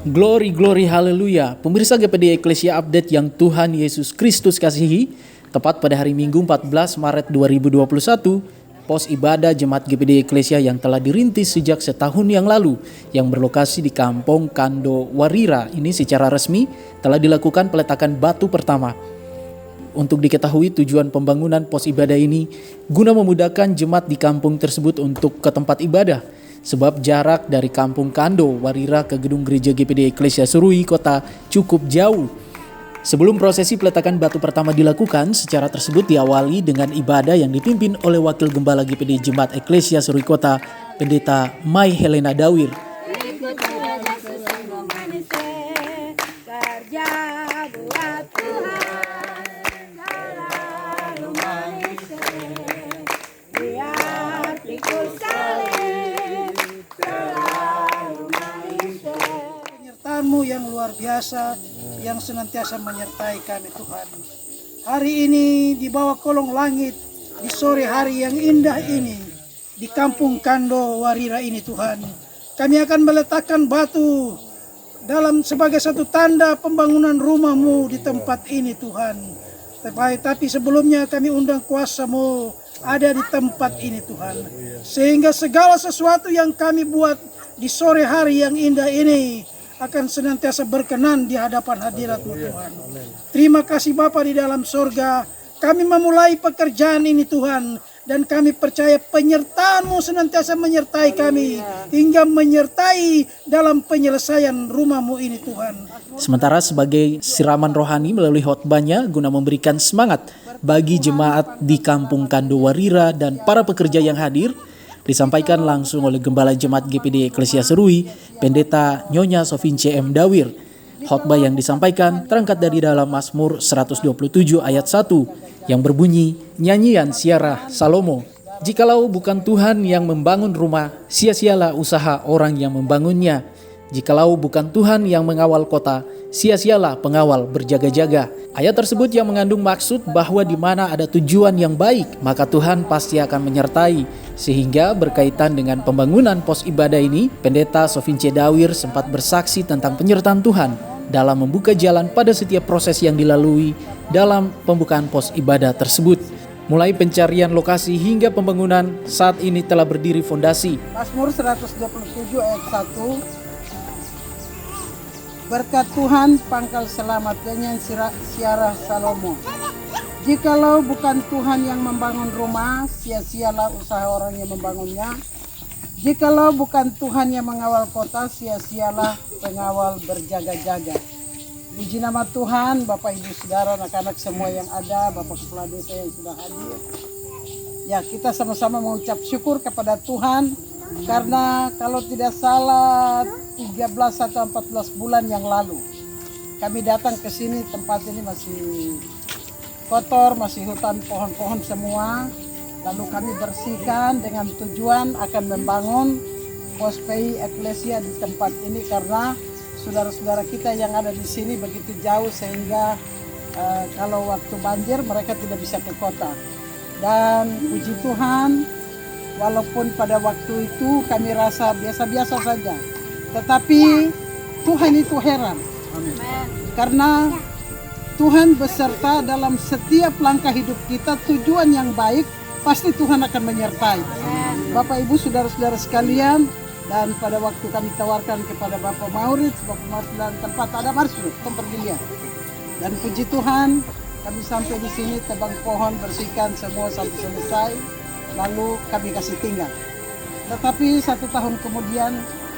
Glory, glory, haleluya. Pemirsa GPD Eklesia Update yang Tuhan Yesus Kristus kasihi, tepat pada hari Minggu 14 Maret 2021, pos ibadah Jemaat GPD Eklesia yang telah dirintis sejak setahun yang lalu, yang berlokasi di Kampung Kando Warira ini secara resmi telah dilakukan peletakan batu pertama. Untuk diketahui tujuan pembangunan pos ibadah ini guna memudahkan jemaat di kampung tersebut untuk ke tempat ibadah. Sebab jarak dari Kampung Kando Warira ke gedung gereja GPD Eklesia Serui Kota cukup jauh. Sebelum prosesi peletakan batu pertama dilakukan, secara tersebut diawali dengan ibadah yang dipimpin oleh Wakil Gembala GPD Jemaat Eklesia Serui Kota, Pendeta Mai Helena Dawir. Penyertaan-Mu yang luar biasa yang senantiasa menyertai kami Tuhan. Hari ini di bawah kolong langit, di sore hari yang indah ini, di Kampung Kando Warira ini Tuhan, kami akan meletakkan batu sebagai satu tanda pembangunan rumah-Mu di tempat ini Tuhan. Tapi sebelumnya kami undang kuasa-Mu ada di tempat ini Tuhan. Sehingga segala sesuatu yang kami buat di sore hari yang indah ini akan senantiasa berkenan di hadapan hadirat-Mu Tuhan. Terima kasih Bapa di dalam sorga. Kami memulai pekerjaan ini Tuhan. Dan kami percaya penyertaan-Mu senantiasa menyertai kami. Hingga menyertai dalam penyelesaian rumah-Mu ini Tuhan. Sementara sebagai siraman rohani melalui khotbahnya guna memberikan semangat bagi jemaat di Kampung Kando Warira dan para pekerja yang hadir, disampaikan langsung oleh Gembala Jemaat GPD Eklesia Serui, Pendeta Nyonya Sovince M. Dawir. Khotbah yang disampaikan terangkat dari dalam Mazmur 127 ayat 1 yang berbunyi, nyanyian Siarah Salomo. Jikalau bukan Tuhan yang membangun rumah, sia-sialah usaha orang yang membangunnya. Jikalau bukan Tuhan yang mengawal kota, sia-sialah pengawal berjaga-jaga. Ayat tersebut yang mengandung maksud bahwa di mana ada tujuan yang baik, maka Tuhan pasti akan menyertai. Sehingga berkaitan dengan pembangunan pos ibadah ini, Pendeta Sovince Dawir sempat bersaksi tentang penyertaan Tuhan dalam membuka jalan pada setiap proses yang dilalui dalam pembukaan pos ibadah tersebut. Mulai pencarian lokasi hingga pembangunan, saat ini telah berdiri fondasi. Mazmur 127 ayat 1. Berkat Tuhan pangkal selamat, nyanyian Siarah Salomo. Jikalau bukan Tuhan yang membangun rumah, sia-sialah usaha orang yang membangunnya. Jikalau bukan Tuhan yang mengawal kota, sia-sialah pengawal berjaga-jaga. Puji nama Tuhan, Bapak Ibu Saudara, anak-anak semua yang ada, Bapak Kepala Desa yang sudah hadir. Ya, kita sama-sama mengucap syukur kepada Tuhan, karena kalau tidak salah 13 atau 14 bulan yang lalu kami datang ke sini, tempat ini masih kotor, masih hutan pohon-pohon semua. Lalu kami bersihkan dengan tujuan akan membangun pos PI Eklesia di tempat ini, karena saudara-saudara kita yang ada di sini begitu jauh sehingga kalau waktu banjir mereka tidak bisa ke kota. Dan puji Tuhan, walaupun pada waktu itu kami rasa biasa-biasa saja, tetapi Tuhan itu heran. Amin. Karena Tuhan beserta dalam setiap langkah hidup kita. Tujuan yang baik pasti Tuhan akan menyertai. Amin. Bapak Ibu saudara-saudara sekalian, dan pada waktu kami tawarkan kepada Bapak Maurits dan tempat ada marsuk pempergian. Dan puji Tuhan, kami sampai di sini tebang pohon, bersihkan semua sampai selesai. Lalu kami kasih tinggal. Tetapi 1 tahun kemudian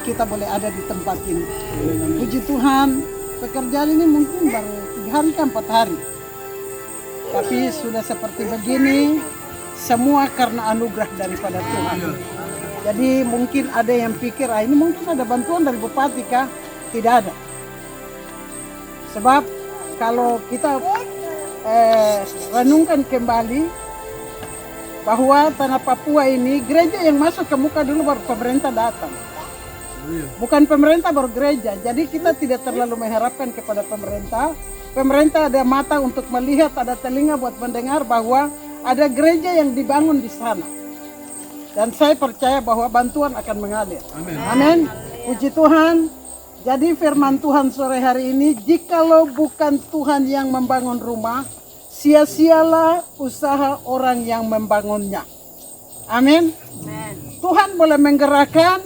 kita boleh ada di tempat ini. Puji Tuhan, pekerjaan ini mungkin baru 3 hari ke 4 hari. Tapi sudah seperti begini, semua karena anugerah daripada Tuhan. Jadi mungkin ada yang pikir, ini mungkin ada bantuan dari Bupati kah? Tidak ada. Sebab kalau kita renungkan kembali, bahwa tanah Papua ini gereja yang masuk ke muka dulu baru pemerintah datang. Bukan pemerintah baru gereja. Jadi kita tidak terlalu mengharapkan kepada pemerintah. Pemerintah ada mata untuk melihat, ada telinga buat mendengar bahwa ada gereja yang dibangun di sana. Dan saya percaya bahwa bantuan akan mengalir. Amin. Puji Tuhan. Jadi firman Tuhan sore hari ini, jikalau bukan Tuhan yang membangun rumah, sia-sialah usaha orang yang membangunnya. Amin. Tuhan boleh menggerakkan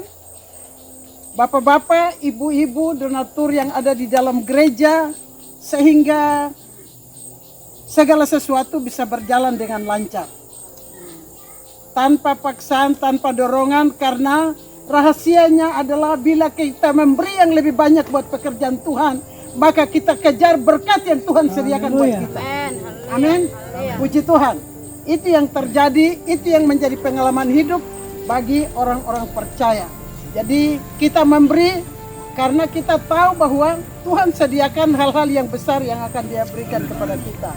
bapak-bapak, ibu-ibu, donatur yang ada di dalam gereja, sehingga segala sesuatu bisa berjalan dengan lancar. Tanpa paksaan, tanpa dorongan, karena rahasianya adalah bila kita memberi yang lebih banyak buat pekerjaan Tuhan, maka kita kejar berkat yang Tuhan sediakan buat kita. Amin. Puji Tuhan. Itu yang terjadi, itu yang menjadi pengalaman hidup bagi orang-orang percaya. Jadi kita memberi karena kita tahu bahwa Tuhan sediakan hal-hal yang besar yang akan Dia berikan kepada kita.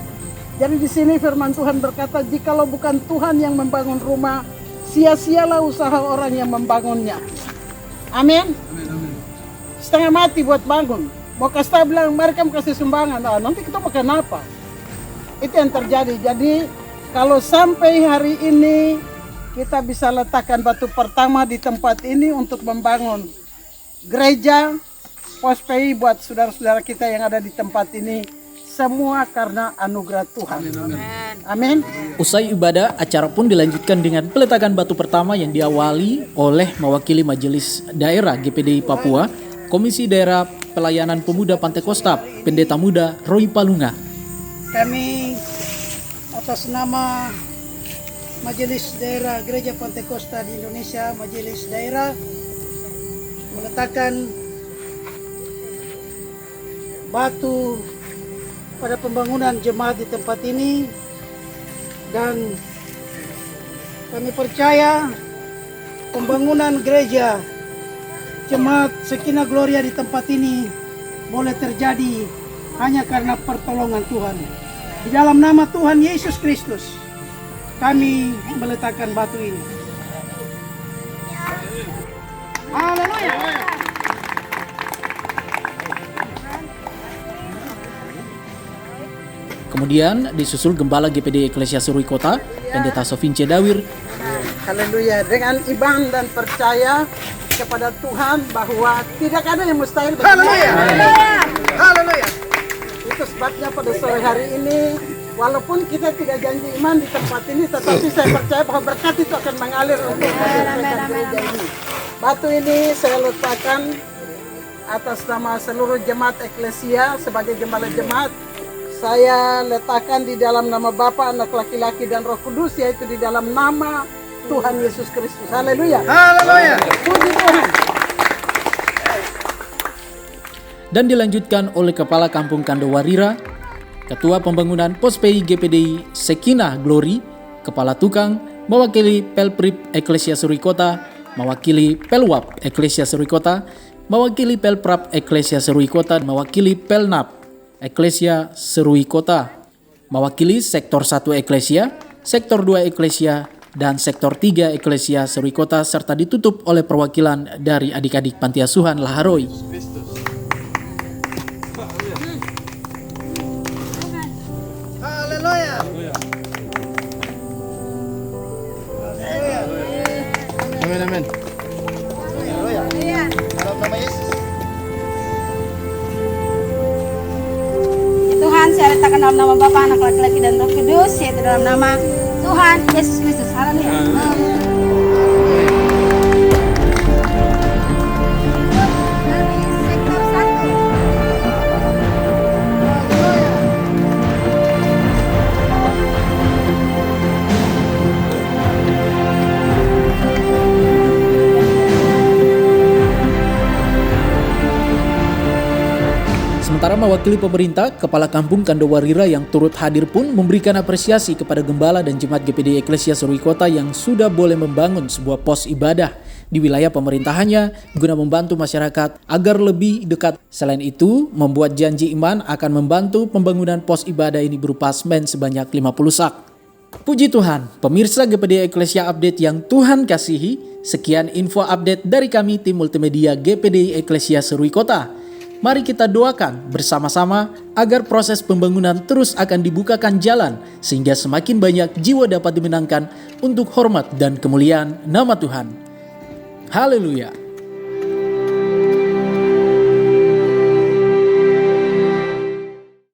Jadi di sini firman Tuhan berkata, jikalau bukan Tuhan yang membangun rumah, sia-sialah usaha orang yang membangunnya. Amin. Setengah mati buat bangun. Mau kasih bilang, mari kamu kasih sumbangan. Nah, nanti kita makan apa? Itu yang terjadi. Jadi kalau sampai hari ini kita bisa letakkan batu pertama di tempat ini untuk membangun gereja Pos PI buat saudara-saudara kita yang ada di tempat ini, semua karena anugerah Tuhan. Amin. Usai ibadah, acara pun dilanjutkan dengan peletakan batu pertama yang diawali oleh mewakili Majelis Daerah GPDI Papua, Komisi Daerah Pelayanan Pemuda Pantai Kosta, Pendeta Muda Roy Palunga. Kami atas nama Majelis Daerah Gereja Pantai Kosta di Indonesia, Majelis Daerah, meletakkan batu pada pembangunan jemaat di tempat ini, dan kami percaya pembangunan gereja jemaat Shekinah Gloria di tempat ini boleh terjadi hanya karena pertolongan Tuhan. Di dalam nama Tuhan Yesus Kristus kami meletakkan batu ini. Haleluya. Kemudian disusul Gembala GPD Eklesia Serui Kota, Pendeta Sovince Dawir. Haleluya. Dengan iman dan percaya kepada Tuhan bahwa tidak ada yang mustahil. Haleluya. Haleluya. Itu sebabnya pada sore hari ini, walaupun kita tidak janji iman di tempat ini, tetapi saya percaya bahwa berkat itu akan mengalir untuk menyelesaikan gereja ini. Batu ini saya letakkan atas nama seluruh jemaat eklesia sebagai gembala jemaat. Saya letakkan di dalam nama Bapa, Anak laki-laki dan Roh Kudus, yaitu di dalam nama Tuhan Yesus Kristus. Haleluya. Haleluya. Puji Tuhan. Dan dilanjutkan oleh Kepala Kampung Kandowarira, Ketua Pembangunan Pos PI GPDI Shekinah Glory, Kepala Tukang, mewakili Pelprip Eklesia Serui Kota, mewakili Pelwap Eklesia Serui Kota, mewakili Pelprap Eklesia Serui Kota, mewakili Pelnap Eklesia Serui Kota, mewakili Sektor 1 Eklesia, Sektor 2 Eklesia, dan Sektor 3 Eklesia Serui Kota, serta ditutup oleh perwakilan dari adik-adik Panti Asuhan Laharoi. Haleluya. Amin, amin. Tuhan, saya letakkan dalam nama Bapa, Anak laki-laki dan Roh Kudus, yaitu dalam nama Tuhan Yesus Kristus. Haleluya. Sektor 1. Sementara mewakili pemerintah, Kepala Kampung Kandowarira yang turut hadir pun memberikan apresiasi kepada Gembala dan Jemaat GPD Eklesia Serui Kota yang sudah boleh membangun sebuah pos ibadah di wilayah pemerintahannya guna membantu masyarakat agar lebih dekat. Selain itu, membuat janji iman akan membantu pembangunan pos ibadah ini berupa semen sebanyak 50 sak. Puji Tuhan, pemirsa GPD Eklesia Update yang Tuhan kasihi, sekian info update dari kami tim multimedia GPD Eklesia Serui Kota. Mari kita doakan bersama-sama agar proses pembangunan terus akan dibukakan jalan sehingga semakin banyak jiwa dapat dimenangkan untuk hormat dan kemuliaan nama Tuhan. Haleluya.